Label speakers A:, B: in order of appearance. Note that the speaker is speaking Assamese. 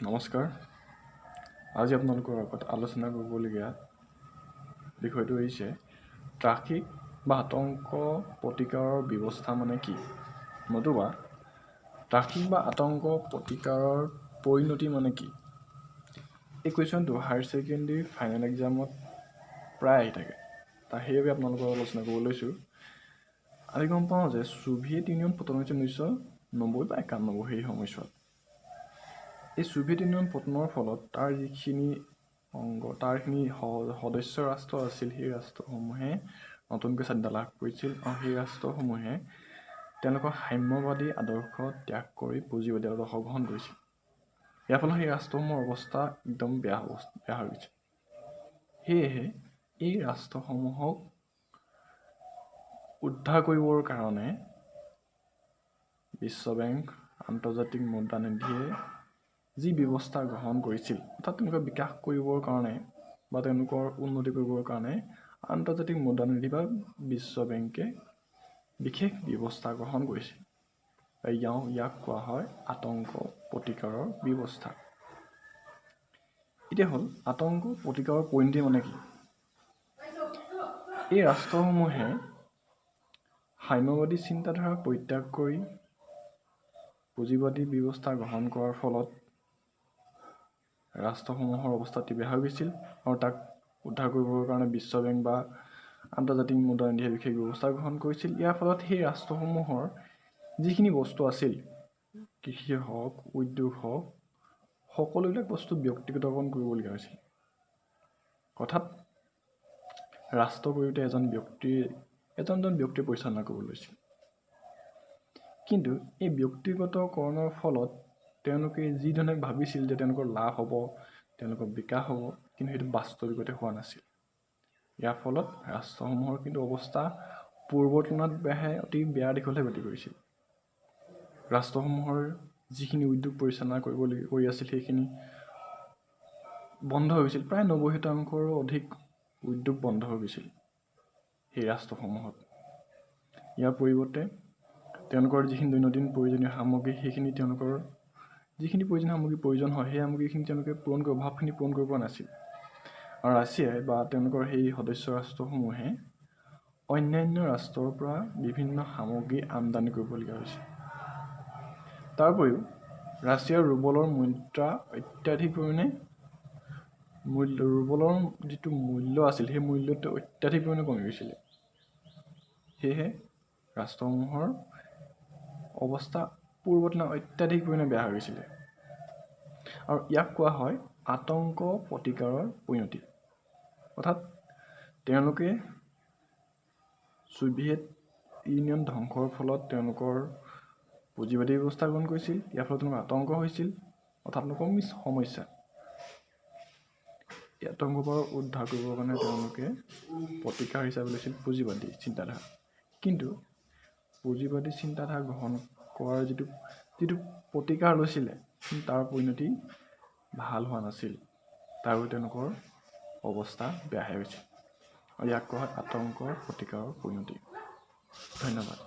A: নমস্কাৰ। আজি আপোনালোকৰ আগত আলোচনা কৰিবলগীয়া বিষয়টো হৈছে ট্ৰাফিক বা আতংক প্ৰতিকাৰৰ ব্যৱস্থা মানে কি, নতুবা ট্ৰাফিক বা আতংক প্ৰতিকাৰৰ পৰিণতি মানে কি। এই কুৱেশ্যনটো হায়াৰ ছেকেণ্ডেৰী ফাইনেল এক্সামত প্ৰায় আহি থাকে, সেইবাবে আপোনালোকৰ আলোচনা কৰিব লৈছোঁ। আমি গম পাওঁ যে ছোভিয়েট ইউনিয়ন পতন হৈছিল 1990 বা 91 সেই সময়ছোৱাত। এই ছোভিয়েট ইউনিয়ন পতনৰ ফলত তাৰ যিখিনি সদস্য ৰাষ্ট্ৰ আছিল, সেই ৰাষ্ট্ৰসমূহে নতুনকৈ স্বাধীনতা লাভ কৰিছিল আৰু সেই ৰাষ্ট্ৰসমূহে তেওঁলোকৰ সাম্যবাদী আদৰ্শ ত্যাগ কৰি পুঁজিবাদী আদৰ্শ গ্ৰহণ কৰিছিল। ইয়াৰ ফলত সেই ৰাষ্ট্ৰসমূহৰ অৱস্থা একদম বেয়া হৈ গৈছে। সেয়েহে এই ৰাষ্ট্ৰসমূহক উদ্ধাৰ কৰিবৰ কাৰণে বিশ্ব বেংক, আন্তৰ্জাতিক মুদ্ৰা নিধিয়ে যি ব্যৱস্থা গ্ৰহণ কৰিছিল, অৰ্থাৎ তেওঁলোকৰ বিকাশ কৰিবৰ কাৰণে বা তেওঁলোকৰ উন্নতি কৰিবৰ কাৰণে আন্তৰ্জাতিক মুদ্ৰা নিধি বা বিশ্ব বেংকে বিশেষ ব্যৱস্থা গ্ৰহণ কৰিছিল। ইয়াক কোৱা হয় আতংক প্ৰতিকাৰৰ ব্যৱস্থা। এতিয়া হ'ল আতংক প্ৰতিকাৰৰ পৰিণতি মানে কি। এই ৰাষ্ট্ৰসমূহে সাম্যবাদী চিন্তাধাৰা পৰিত্যাগ কৰি পুঁজিবাদী ব্যৱস্থা গ্ৰহণ কৰাৰ ফলত ৰাষ্ট্ৰসমূহৰ অৱস্থা বেয়া হৈ গৈছিল আৰু তাক উদ্ধাৰ কৰিবৰ কাৰণে বিশ্ব বেংক বা আন্তৰ্জাতিক মুদ্ৰা নিধিয়ে বিশেষ ব্যৱস্থা গ্ৰহণ কৰিছিল। ইয়াৰ ফলত সেই ৰাষ্ট্ৰসমূহৰ যিখিনি বস্তু আছিল, কৃষি হওক, উদ্যোগ হওক, সকলোবিলাক বস্তু ব্যক্তিগতকৰণ কৰিবলগীয়া হৈছিল। অৰ্থাৎ ৰাষ্ট্ৰ কৰিওতে এজন ব্যক্তিয়ে পৰিচালনা কৰিব লৈছিল। কিন্তু এই ব্যক্তিগতকৰণৰ ফলত তেওঁলোকে যি ধৰণে ভাবিছিল যে তেওঁলোকৰ লাভ হ'ব, তেওঁলোকৰ বিকাশ হ'ব, কিন্তু সেইটো বাস্তৱিকতে হোৱা নাছিল। ইয়াৰ ফলত ৰাষ্ট্ৰসমূহৰ কিন্তু অৱস্থা পূৰ্বৰ তুলনাত অতি বেয়া দিশলৈ গতি কৰিছিল। ৰাষ্ট্ৰসমূহৰ যিখিনি উদ্যোগ পৰিচালনা কৰি আছিল, সেইখিনি বন্ধ হৈ গৈছিল। প্ৰায় 90% অধিক উদ্যোগ বন্ধ হৈ গৈছিল সেই ৰাষ্ট্ৰসমূহত। ইয়াৰ পৰিৱৰ্তে তেওঁলোকৰ যিখিনি দৈনন্দিন প্ৰয়োজনীয় সামগ্ৰী, সেইখিনি তেওঁলোকৰ যিখিনি প্ৰয়োজন হয়, সেই সামগ্ৰীখিনি তেওঁলোকে অভাৱখিনি পূৰণ কৰিব পৰা নাছিল। আৰু ৰাছিয়াই বা তেওঁলোকৰ সেই সদস্য ৰাষ্ট্ৰসমূহে অন্যান্য ৰাষ্ট্ৰৰ পৰা বিভিন্ন সামগ্ৰী আমদানি কৰিবলগীয়া হৈছিল। তাৰ উপৰিও ৰাছিয়াৰ ৰুবলৰ মুদ্ৰা অত্যাধিক পৰিমাণে ৰুবলৰ যিটো মূল্য আছিল, সেই মূল্যটো অত্যাধিক পৰিমাণে কমি গৈছিলে। সেয়েহে ৰাষ্ট্ৰসমূহৰ অৱস্থা পূৰ্বৰ তুলনাত অত্যাধিক পৰিমাণে বেয়া হৈ গৈছিলে। আৰু ইয়াক কোৱা হয় আতংক প্ৰতিকাৰৰ পৰিণতি। অৰ্থাৎ তেওঁলোকে ছোভিয়েট ইউনিয়ন ধ্বংসৰ ফলত তেওঁলোকৰ পুঁজিবাদী ব্যৱস্থা গ্ৰহণ কৰিছিল। ইয়াৰ ফলত তেওঁলোকৰ আতংক হৈছিল, অৰ্থাৎ লোকৰ সমস্যা। এই আতংকৰ পৰা উদ্ধাৰ কৰিবৰ কাৰণে তেওঁলোকে প্ৰতিকাৰ হিচাপে লৈছিল পুঁজিবাদী চিন্তাধাৰা। কিন্তু পুঁজিবাদী চিন্তাধাৰা গ্ৰহণ কৰাৰ যিটো প্ৰতিকাৰ লৈছিলে, তাৰ পৰিণতি ভাল হোৱা নাছিল। তাৰ বাবে তেওঁলোকৰ অৱস্থা বেয়া হৈ গৈছিল। আৰু ইয়াক কোৱা হয় আতংকৰ প্ৰতিকাৰৰ পৰিণতি। ধন্যবাদ।